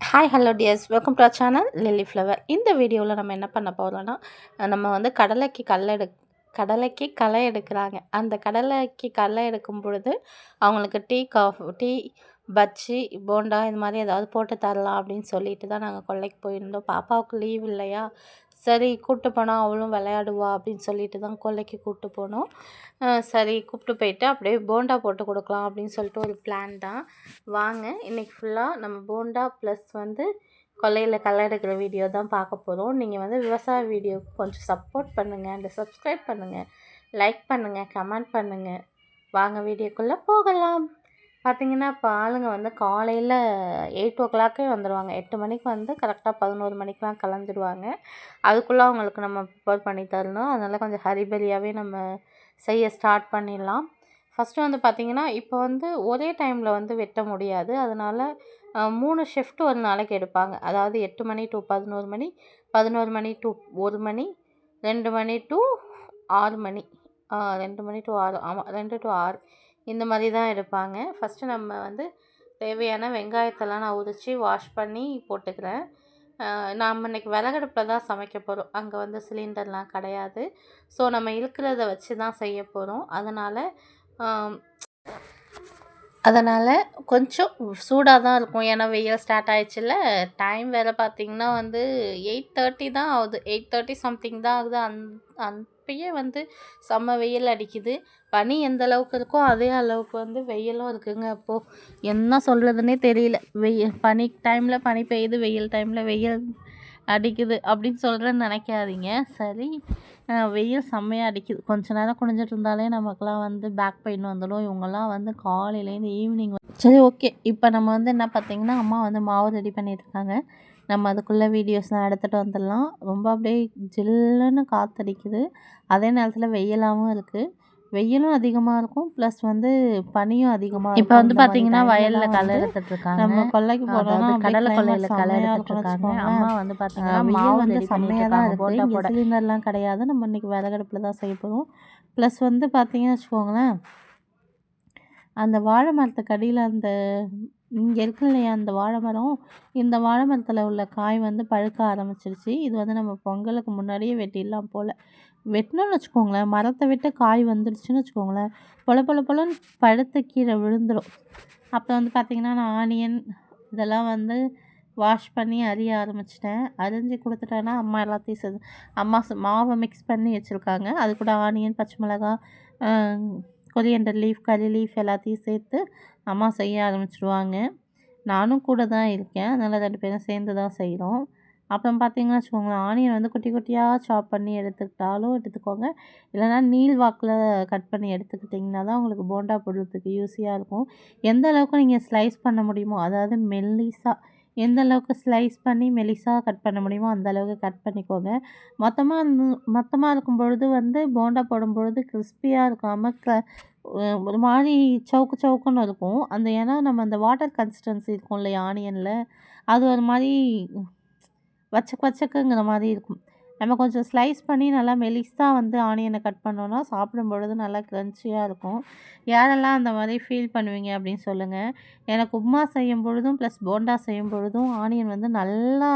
Hi hello dears, welcome to our channel lily flower. இந்த வீடியோவில் நம்ம என்ன பண்ண போகிறோம்னா, நம்ம வந்து கடலைக்கு களை எடுக்கிறாங்க. அந்த கடலைக்கு களை எடுக்கும் பொழுது அவங்களுக்கு டீ, பஜ்ஜி, போண்டா இது மாதிரி ஏதாவது போட்டு தரலாம் அப்படின்னு சொல்லிட்டு தான் நாங்கள் கொல்லைக்கு போயிருந்தோம். பாப்பாவுக்கு லீவ் இல்லையா, சரி கூப்பிட்டு போனால் அவளும் விளையாடுவா அப்படின்னு சொல்லிட்டு தான் கொல்லைக்கு கூப்பிட்டு போனோம். சரி கூப்பிட்டு போயிட்டு அப்படியே போண்டா போட்டு கொடுக்கலாம் அப்படின்னு சொல்லிட்டு ஒரு பிளான் தான். வாங்க இன்றைக்கி ஃபுல்லாக நம்ம போண்டா ப்ளஸ் வந்து கொல்லையில் களை எடுக்கிற வீடியோ தான் பார்க்க போகிறோம். நீங்கள் வந்து விவசாய வீடியோவுக்கு கொஞ்சம் சப்போர்ட் பண்ணுங்கள், அண்ட் சப்ஸ்கிரைப் பண்ணுங்கள், லைக் பண்ணுங்கள், கமெண்ட் பண்ணுங்கள். வாங்க வீடியோக்குள்ளே போகலாம். பார்த்திங்கன்னா இப்போ ஆளுங்க வந்து காலையில் 8 o'clock வந்துடுவாங்க. 8 மணிக்கு வந்து கரெக்டாக 11 மணிக்கெலாம் கிளம்பிடுவாங்க. அதுக்குள்ளே அவங்களுக்கு நம்ம ப்ரிப்பேர் பண்ணி தரணும். அதனால் கொஞ்சம் ஹரிபரியாகவே நம்ம செய்ய ஸ்டார்ட் பண்ணிடலாம். ஃபஸ்ட்டு வந்து பார்த்திங்கன்னா இப்போ வந்து ஒரே டைமில் வந்து வெட்ட முடியாது. அதனால் 3 ஷிஃப்ட் ஒரு நாளைக்கு எடுப்பாங்க. அதாவது 8 மணி டு 11 மணி, 11 மணி டு 1 மணி, 2 மணி டு 6 மணி, 2 மணி டு 6, ஆமாம் 2 டு 6 இந்த மாதிரி தான் எடுப்பாங்க. ஃபஸ்ட்டு நம்ம வந்து தேவையான வெங்காயத்தெல்லாம் நான் உரித்து வாஷ் பண்ணி போட்டுக்கிறேன். நாம் இன்றைக்கி விறகடுப்பில் தான் சமைக்க போகிறோம். அங்கே வந்து சிலிண்டர்லாம் கிடையாது. ஸோ நம்ம இருக்கிறத வச்சு தான் செய்ய போகிறோம். அதனால் கொஞ்சம் சூடாக தான் இருக்கும். ஏன்னா வெயில் ஸ்டார்ட் ஆகிடுச்சில்ல. டைம் வேறு பார்த்திங்கன்னா வந்து 8:30 தான் ஆகுது. 8:30 சம்திங் தான் ஆகுது. அப்பயே வந்து செம்ம வெயில் அடிக்குது. பனி எந்த அளவுக்கு இருக்கோ அதே அளவுக்கு வந்து வெயிலும் இருக்குங்க. அப்போது என்ன சொல்கிறதுனே தெரியல. பனி டைமில் பனி பெய்யுது, வெயில் டைமில் வெயில் அடிக்குது அப்படின்னு சொல்கிறேன்னு நினைக்காதீங்க. சரி, வெயில் செம்மையாக அடிக்குது. கொஞ்ச நேரம் குனிஞ்சிட்டு இருந்தாலே நமக்குலாம் வந்து பேக் பெயின் வந்துடும். இவங்கெல்லாம் வந்து காலையிலேருந்து ஈவினிங் சரி ஓகே. இப்போ நம்ம வந்து என்ன பார்த்திங்கன்னா, அம்மா வந்து மாவு ரெடி பண்ணிட்டுருக்காங்க. நம்ம அதுக்குள்ளே வீடியோஸ்லாம் எடுத்துகிட்டு வந்துடலாம். ரொம்ப அப்படியே ஜில்லுன்னு காற்றடிக்குது. அதே நேரத்தில் வெயிலாகவும் இருக்குது. வெயிலும் அதிகமாக இருக்கும், ப்ளஸ் வந்து பனியும் அதிகமாக இருக்கும். இப்போ வந்து பார்த்திங்கன்னா வயலில் களை எடுத்துட்ருக்காங்க. நம்ம கொல்லைக்கு போனோம்னா கடலை கொல்லையில் களை எடுத்துட்ருக்காங்க. அம்மா வந்து பார்த்திங்கன்னா மாவு வந்து செம்மையாக தான் இருக்குது. இங்கே சிலிண்டர்லாம் கிடையாது. நம்ம இன்றைக்கி விறகடுப்பில் தான் செய்ய போகிறோம். ப்ளஸ் வந்து பார்த்திங்கன்னு வச்சுக்கோங்களேன், அந்த வாழை மரத்துக்கு அடியில் அந்த இங்கே இருக்கு இல்லையா அந்த வாழை மரம், இந்த வாழை மரத்தில் உள்ள காய் வந்து பழுக்க ஆரம்பிச்சிருச்சு. இது வந்து நம்ம பொங்கலுக்கு முன்னாடியே வெட்டிடலாம் போல். வெட்டினோன்னு வச்சுக்கோங்களேன், மரத்தை விட்டு காய் வந்துடுச்சுன்னு வச்சுக்கோங்களேன், பொலன்னு பழுத்த கீரை விழுந்துடும். அப்போ வந்து பார்த்திங்கன்னா நான் ஆனியன் இதெல்லாம் வந்து வாஷ் பண்ணி அரிய ஆரம்பிச்சிட்டேன். அரிஞ்சு கொடுத்துட்டேன்னா அம்மா எல்லாத்தையும் அம்மா மாவை மிக்ஸ் பண்ணி வச்சுருக்காங்க. அது கூட ஆனியன், பச்சை மிளகாய், கொரியண்டர் லீஃப், கறி லீஃப் எல்லாத்தையும் சேர்த்து அம்மா செய்ய ஆரம்பிச்சிடுவாங்க. நானும் கூட தான் இருக்கேன். அதனால் 2 பேரும் சேர்ந்து தான் செய்கிறோம். அப்புறம் பார்த்திங்கன்னா வச்சுக்கோங்களேன், ஆனியன் வந்து குட்டி குட்டியாக சாப் பண்ணி எடுத்துக்கிட்டாலும் எடுத்துக்கோங்க. இல்லைனா நீள் வாக்கில் கட் பண்ணி எடுத்துக்கிட்டிங்கன்னா தான் உங்களுக்கு போண்டா போடுறதுக்கு யூஸியாக இருக்கும். எந்த அளவுக்கு நீங்கள் ஸ்லைஸ் பண்ண முடியுமோ, அதாவது எந்த அளவுக்கு ஸ்லைஸ் பண்ணி மெலிசாக கட் பண்ண முடியுமோ அந்த அளவுக்கு கட் பண்ணிக்கோங்க. மொத்தமாக இருக்கும் பொழுது வந்து போண்டா போடும்பொழுது கிறிஸ்பியாக இருக்காமல் ஒரு மாதிரி சவுக்குன்னு இருக்கும். ஏன்னா நம்ம அந்த வாட்டர் கன்சிஸ்டன்சி இருக்கும் இல்லையா ஆனியனில், அது ஒரு மாதிரி வச்சக்குங்கிற மாதிரி இருக்கும். நம்ம கொஞ்சம் ஸ்லைஸ் பண்ணி நல்லா மெலிசாக வந்து ஆனியனை கட் பண்ணோன்னா சாப்பிடும் பொழுது நல்லா க்ரன்ச்சியாக இருக்கும். யாரெல்லாம் அந்த மாதிரி ஃபீல் பண்ணுவீங்க அப்படின்னு சொல்லுங்கள். எனக்கு உப்புமா செய்யும் பொழுதும் ப்ளஸ் போண்டா செய்யும் பொழுதும் ஆனியன் வந்து நல்லா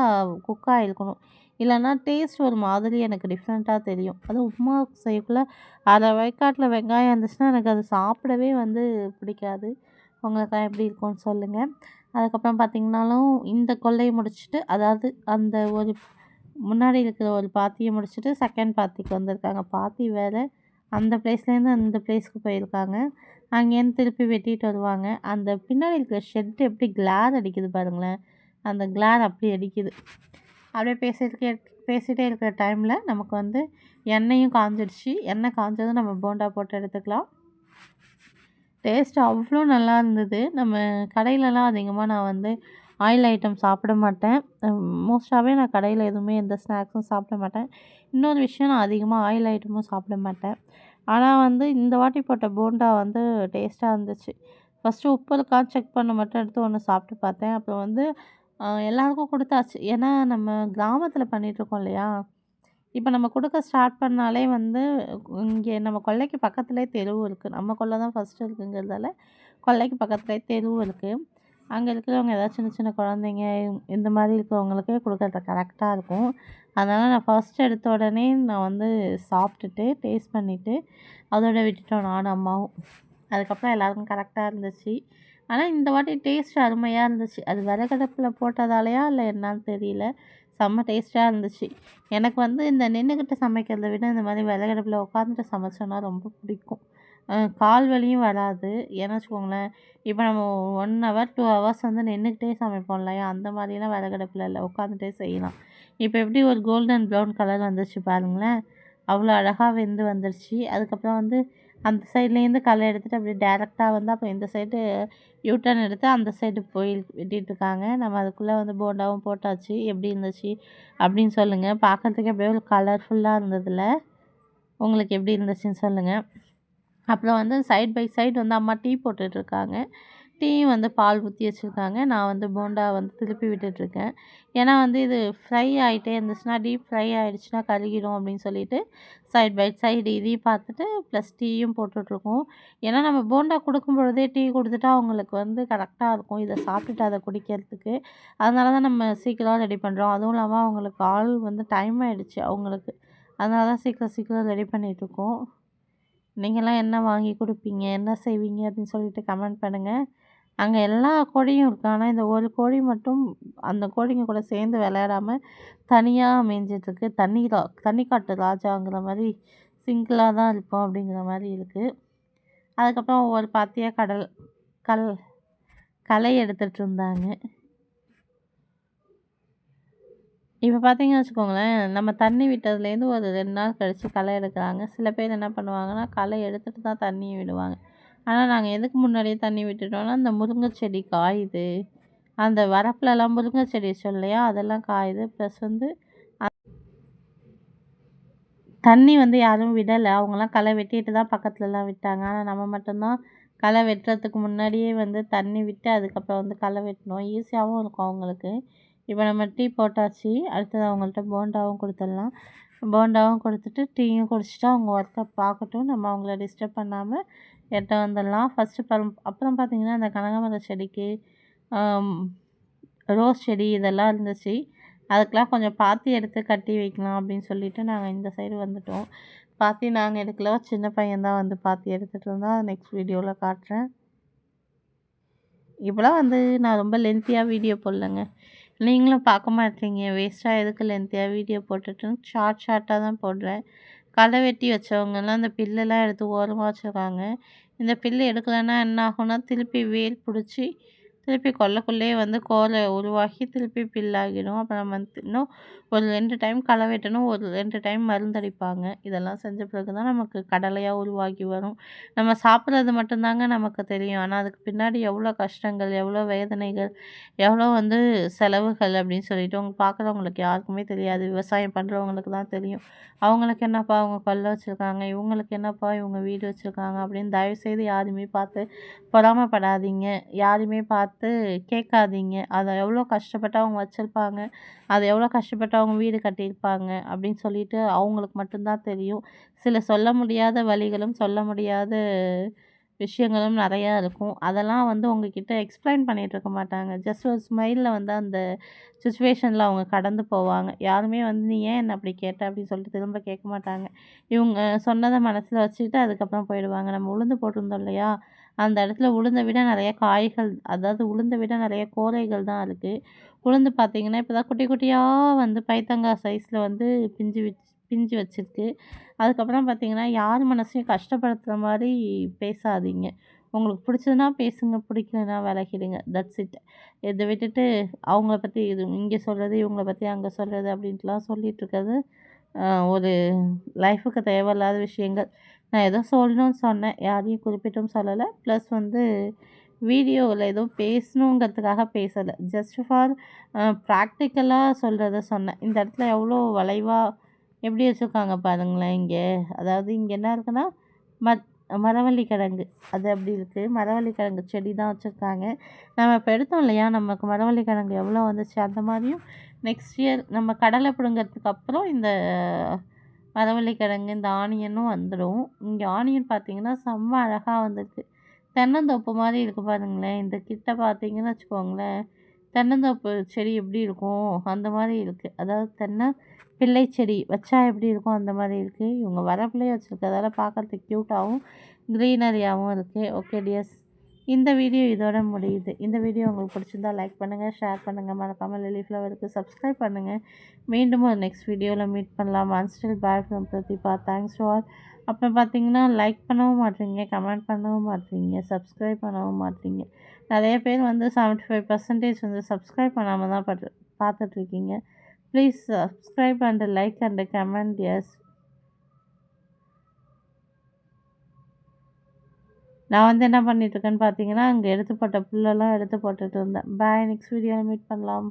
குக் ஆகிருக்கணும். இல்லைன்னா டேஸ்ட் ஒரு மாதிரி எனக்கு டிஃப்ரெண்ட்டாக தெரியும். அதுவும் உப்புமா செய்யக்குள்ள அரை வயக்காட்டில் வெங்காயம் இருந்துச்சுன்னா எனக்கு அது சாப்பிடவே வந்து பிடிக்காது. உங்களுக்கெல்லாம் எப்படி இருக்கும்னு சொல்லுங்கள். அதுக்கப்புறம் பார்த்திங்கனாலும் இந்த கொல்லையை முடிச்சுட்டு, அதாவது அந்த ஒரு முன்னாடி இருக்கிற ஒரு பாத்தியை முடிச்சுட்டு செகண்ட் பாத்திக்கு வந்திருக்காங்க. பாத்தி வேறு அந்த பிளேஸ்லேருந்து அந்த பிளேஸ்க்கு போயிருக்காங்க. அங்கேருந்து திருப்பி வெட்டிட்டு வருவாங்க. அந்த பின்னாடி இருக்கிற ஷெட் எப்படி கிளார் அடிக்குது பாருங்களேன், அந்த கிளார் அப்படி அடிக்குது. அப்படியே பேசிகிட்டே இருக்கிற டைமில் நமக்கு வந்து எண்ணெயும் காஞ்சிடுச்சு. எண்ணெய் காஞ்சதும் நம்ம போண்டா போட்டு எடுத்துக்கலாம். டேஸ்ட் அவ்வளோ நல்லா இருந்தது. நம்ம கடையிலலாம் அதிகமாக நான் வந்து ஆயில் ஐட்டம் சாப்பிட மாட்டேன். மோஸ்ட்டாகவே நான் கடையில் எதுவுமே எந்த ஸ்நாக்ஸும் சாப்பிட மாட்டேன். இன்னொரு விஷயம், நான் அதிகமாக ஆயில் ஐட்டமும் சாப்பிட மாட்டேன். ஆனால் வந்து இந்த வாட்டி போட்ட போண்டா வந்து டேஸ்ட்டாக இருந்துச்சு. ஃபஸ்ட்டு உப்பு இருக்கான்னு செக் பண்ண மட்டும் எடுத்து ஒன்று சாப்பிட்டு பார்த்தேன். அப்புறம் வந்து எல்லாருக்கும் கொடுத்தாச்சு. ஏன்னா நம்ம கிராமத்தில் பண்ணிகிட்ருக்கோம் இல்லையா, இப்போ நம்ம கொடுக்க ஸ்டார்ட் பண்ணாலே வந்து இங்கே நம்ம கொல்லைக்கு பக்கத்துலேயே தெருவும் இருக்குது. நம்ம கொல்லை தான் ஃபஸ்ட்டு இருக்குங்கிறதால கொல்லைக்கு பக்கத்துலேயே தெருவும் இருக்குது. அங்கே இருக்கிறவங்க ஏதாவது சின்ன சின்ன குழந்தைங்க இந்த மாதிரி இருக்கிறவங்களுக்கே கொடுக்கறது கரெக்டாக இருக்கும். அதனால் நான் ஃபர்ஸ்ட் எடுத்த உடனே நான் வந்து சாப்பிட்டுட்டு டேஸ்ட் பண்ணிவிட்டு அதோட விட்டுட்டோம் நானும் அம்மாவும். அதுக்கப்புறம் எல்லாருக்கும் கரெக்டாக இருந்துச்சு. ஆனால் இந்த வாட்டி டேஸ்ட் அருமையாக இருந்துச்சு. அது விறகடுப்பில் போட்டதாலையா இல்லை என்னன்னு தெரியல, செம்ம டேஸ்ட்டாக இருந்துச்சு. எனக்கு வந்து இந்த நின்றுக்கிட்டு சமைக்கிறத விட இந்த மாதிரி விறகடுப்பில் உட்காந்துட்டு சமைச்சோன்னா ரொம்ப பிடிக்கும். கால் வலியும் வராது. ஏன்னா வச்சுக்கோங்களேன், இப்போ நம்ம 1 ஹவர் 2 ஹவர்ஸ் வந்து நின்றுக்கிட்டே சமைப்போம் இல்லையா, அந்த மாதிரிலாம் விறகடுப்பில் இல்லை, உட்காந்துட்டே செய்யலாம். இப்போ எப்படி ஒரு கோல்டன் ப்ரௌன் கலர் வந்துருச்சு பாருங்களேன், அவ்வளோ அழகாக வெந்து வந்துருச்சு. அதுக்கப்புறம் வந்து அந்த சைட்லேருந்து களை எடுத்துகிட்டு அப்படியே டேரெக்டாக வந்து அப்புறம் இந்த சைடு யூட்டர்ன் எடுத்து அந்த சைடு போய் வெட்டிகிட்ருக்காங்க. நம்ம அதுக்குள்ளே வந்து போண்டாவும் போட்டாச்சு. எப்படி இருந்துச்சு அப்படின்னு சொல்லுங்கள். பார்க்குறதுக்கு அப்படியே ஒரு கலர்ஃபுல்லாக இருந்ததில்ல, உங்களுக்கு எப்படி இருந்துச்சுன்னு சொல்லுங்கள். அப்புறம் வந்து சைட் பை சைடு வந்து அம்மா டீ போட்டுட்ருக்காங்க. டீயும் வந்து பால் ஊற்றி வச்சுருக்காங்க. நான் வந்து போண்டா வந்து திருப்பி விட்டுட்ருக்கேன். ஏன்னா வந்து இது ஃப்ரை ஆகிட்டே இருந்துச்சுன்னா, டீப் ஃப்ரை ஆகிடுச்சுன்னா கருகிடும் அப்படின்னு சொல்லிட்டு சைட் பை சைடு இதையும் பார்த்துட்டு ப்ளஸ் டீயும் போட்டுட்ருக்கோம். ஏன்னா நம்ம போண்டா கொடுக்கும் பொழுதே டீ கொடுத்துட்டா அவங்களுக்கு வந்து கரெக்டாக இருக்கும் இதை சாப்பிட்டுட்டு அதை குடிக்கிறதுக்கு. அதனால தான் நம்ம சீக்கிரம் ரெடி பண்ணுறோம். அதுவும் இல்லாமல் அவங்களுக்கு ஆள் வந்து டைம் ஆகிடுச்சு அவங்களுக்கு. அதனால தான் சீக்கிரம் சீக்கிரம் ரெடி பண்ணிகிட்ருக்கோம். நீங்கள்லாம் என்ன வாங்கி கொடுப்பீங்க, என்ன செய்வீங்க அப்படின்னு சொல்லிட்டு கமெண்ட் பண்ணுங்கள். அங்கே எல்லா கோழியும் இருக்கு. ஆனால் இந்த ஒரு கோழி மட்டும் அந்த கோழிங்க கூட சேர்ந்து விளையாடாம தனியாக மேய்ஞ்சிட்ருக்கு. தண்ணி காட்டு ராஜாங்கிற மாதிரி சிங்கிளாக தான் இருப்போம் அப்படிங்கிற மாதிரி இருக்குது. அதுக்கப்புறம் ஒவ்வொரு பாத்தியாக களை எடுத்துகிட்டு இருந்தாங்க. இப்போ பார்த்தீங்கன்னு வச்சுக்கோங்களேன், நம்ம தண்ணி விட்டதுலேருந்து ஒரு 2 நாள் கழித்து களை எடுக்கிறாங்க. சில பேர் என்ன பண்ணுவாங்கன்னா, களை எடுத்துட்டு தான் தண்ணியை விடுவாங்க. ஆனால் நாங்கள் எதுக்கு முன்னாடியே தண்ணி விட்டுட்டோம்னா, அந்த முருங்கை செடி காயுது. அந்த வரப்புலலாம் முருங்கை செடி வச்சோம் இல்லையா, அதெல்லாம் காயுது. ப்ளஸ் வந்து தண்ணி வந்து யாரும் விடலை. அவங்களாம் களை வெட்டிட்டு தான் பக்கத்துலலாம் விட்டாங்க. ஆனால் நம்ம மட்டும்தான் களை வெட்டுறதுக்கு முன்னாடியே வந்து தண்ணி விட்டு அதுக்கப்புறம் வந்து களை வெட்டினோம். ஈஸியாகவும் இருக்கும் அவங்களுக்கு. இப்போ நம்ம டீ போட்டாச்சு. அடுத்தது அவங்கள்ட்ட போண்டாவும் கொடுத்துடலாம். போண்டாவும் கொடுத்துட்டு டீயும் குடிச்சிட்டு அவங்க ஒர்க்கை பார்க்கட்டும். நம்ம அவங்கள டிஸ்டர்ப் பண்ணாமல் எட்ட வந்துடலாம். அப்புறம் பார்த்திங்கன்னா அந்த கனகாமர செடிக்கு ரோஸ் செடி இதெல்லாம் இருந்துச்சு. அதுக்கெலாம் கொஞ்சம் பாத்தி எடுத்து கட்டி வைக்கலாம் அப்படின்னு சொல்லிட்டு நாங்கள் இந்த சைடு வந்துட்டோம். பாத்தி நாங்கள் எடுக்கல, சின்ன பையன் தான் வந்து பாத்தி எடுத்துகிட்டு இருந்தால் அதை நெக்ஸ்ட் வீடியோவில் காட்டுறேன். இப்போலாம் வந்து நான் ரொம்ப லென்த்தியாக வீடியோ போடலங்க. நீங்களும் பார்க்க மாட்டீங்க, வேஸ்ட்டாக எதுக்கு லென்த்தியாக வீடியோ போட்டுட்டுன்னு ஷார்ட்டாக தான் போடுறேன். களை வெட்டி வச்சவங்கலாம் அந்த பில்லெல்லாம் எடுத்து ஓரமாக வச்சுருக்காங்க. இந்த பில்லு எடுக்கலைன்னா என்ன ஆகும்னா, திருப்பி வேர் பிடிச்சி திருப்பி கொல்லைக்குள்ளேயே வந்து கோலை உருவாகி திருப்பி பில்லாகிடும். அப்புறம் நம்ம இன்னும் ஒரு 2 டைம் களை வெட்டணும், ஒரு 2 டைம் மருந்தடிப்பாங்க. இதெல்லாம் செஞ்ச பிறகு தான் நமக்கு கடலையாக உருவாகி வரும். நம்ம சாப்பிட்றது மட்டும்தாங்க நமக்கு தெரியும். ஆனால் அதுக்கு பின்னாடி எவ்வளோ கஷ்டங்கள், எவ்வளோ வேதனைகள், எவ்வளோ வந்து செலவுகள் அப்படின்னு சொல்லிட்டு பார்க்குறவங்களுக்கு யாருக்குமே தெரியாது. விவசாயம் பண்ணுறவங்களுக்கு தான் தெரியும். அவங்களுக்கு என்னப்பா அவங்க கொல்லை வச்சுருக்காங்க, இவங்களுக்கு என்னப்பா இவங்க வீடு வச்சுருக்காங்க அப்படின்னு தயவுசெய்து யாருமே பார்த்து பொறாமைப்படாதீங்க. யாரையுமே பார்த்து கேட்காதீங்க. அதை எவ்வளோ கஷ்டப்பட்டு அவங்க வச்சுருப்பாங்க, அதை எவ்வளோ கஷ்டப்பட்டு அவங்க வீடு கட்டியிருப்பாங்க அப்படின்னு சொல்லிட்டு அவங்களுக்கு மட்டும்தான் தெரியும். சில சொல்ல முடியாத வலிகளும் சொல்ல முடியாத விஷயங்களும் நிறையா இருக்கும். அதெல்லாம் வந்து உங்ககிட்ட எக்ஸ்பிளைன் பண்ணிகிட்ருக்க மாட்டாங்க. ஜஸ்ட் ஒரு ஸ்மைலில் வந்து அந்த சுச்சுவேஷனில் அவங்க கடந்து போவாங்க. யாருமே வந்து நீ ஏன் என்ன அப்படி கேட்ட அப்படின்னு சொல்லிட்டு திரும்ப கேட்க மாட்டாங்க. இவங்க சொன்னதை மனசில் வச்சுக்கிட்டு அதுக்கப்புறம் போயிடுவாங்க. நம்ம உளுந்து போட்டிருந்தோம் இல்லையா, அந்த இடத்துல உளுந்தை விட நிறைய காய்கள், அதாவது உளுந்தை விட நிறைய கோரைகள் தான் இருக்குது. உளுந்து பார்த்திங்கன்னா இப்போ தான் குட்டி குட்டியாக வந்து பைத்தங்காய் சைஸில் வந்து பிஞ்சு வச்சுருக்கு. அதுக்கப்புறம் பார்த்திங்கன்னா யார் மனசையும் கஷ்டப்படுத்துகிற மாதிரி பேசாதீங்க. உங்களுக்கு பிடிச்சதுன்னா பேசுங்க, பிடிக்கலனா விலகிடுங்க. That's it. இதை விட்டுட்டு அவங்கள பற்றி இங்கே சொல்கிறது, இவங்கள பற்றி அங்கே சொல்கிறது அப்படின்ட்டுலாம் சொல்லிகிட்ருக்கிறது ஒரு லைஃபுக்கு தேவையில்லாத விஷயங்கள். நான் ஏதோ சொல்லணும்னு சொன்னேன், யாரையும் குறிப்பிட்டும் சொல்லலை. ப்ளஸ் வந்து வீடியோவில் எதுவும் பேசணுங்கிறதுக்காக பேசலை. ஜஸ்ட் ஃபார் ப்ராக்டிக்கலாக சொல்கிறத சொன்னேன். இந்த இடத்துல எவ்வளோ வளைவாக எப்படி வச்சுருக்காங்க பாருங்களேன் இங்கே. அதாவது இங்கே என்ன இருக்குன்னா மரவள்ளி கிழங்கு, அது அப்படி இருக்குது. மரவள்ளி கிழங்கு செடி தான் வச்சுருக்காங்க. நம்ம இப்போ எடுத்தோம் இல்லையா, நமக்கு மரவள்ளி கிழங்கு எவ்வளோ வந்துச்சு, அந்த மாதிரியும் நெக்ஸ்ட் இயர் நம்ம கடலை பிடுங்கிறதுக்கு அப்புறம் இந்த மரவள்ளி கிழங்கு, இந்த ஆனியனும் வந்துடும். இங்கே ஆனியன் பார்த்திங்கன்னா செம்ம அழகாக வந்திருக்கு. தென்னந்தோப்பு மாரி இருக்கு பாருங்களேன். இந்த கிட்ட பார்த்தீங்கன்னு வச்சுக்கோங்களேன், தென்னந்தோப்பு செடி எப்படி இருக்கும்? அந்த மாரி இருக்கு. அதாவது பிள்ளை செடி வச்சா எப்படி இருக்கும்? அந்த மாரி இருக்கு. இவங்க வரப்புலயே வச்சிருக்கறதால பார்க்கறதுக்கு க்யூட்டாவும், கிரீனரியாவும் இருக்கு. Okay tears. இந்த வீடியோ இதோட முடியுது. இந்த வீடியோ உங்களுக்கு பிடிச்சிருந்தா லைக் பண்ணுங்க, ஷேர் பண்ணுங்க. மறக்காம லில்லி ஃப்ளவருக்கு சப்ஸ்கிரைப் பண்ணுங்க. மீண்டும் ஒரு நெக்ஸ்ட் வீடியோல மீட் பண்ணலாம். Until bye from Pratheeba. Thanks to all. அப்புறம் பார்த்தீங்கன்னா, லைக் பண்ணவும் மாட்றீங்க, கமெண்ட் பண்ணவும் மாட்றீங்க, சப்ஸ்கிரைப் பண்ணவும் மாட்றீங்க. நெறைய பேர் வந்து 75% வந்து சப்ஸ்கிரைப் பண்ணாம தான் பார்த்துட்ருக்கீங்க. Please subscribe and like and comments. நான் வந்து என்ன பண்ணிட்டுருக்கேன்னு பார்த்தீங்கன்னா, அங்கே எடுத்து போட்ட புல்லெல்லாம் எடுத்து போட்டுட்டு இருந்தேன். பாய். நெக்ஸ்ட் வீடியோல மீட் பண்ணலாம்.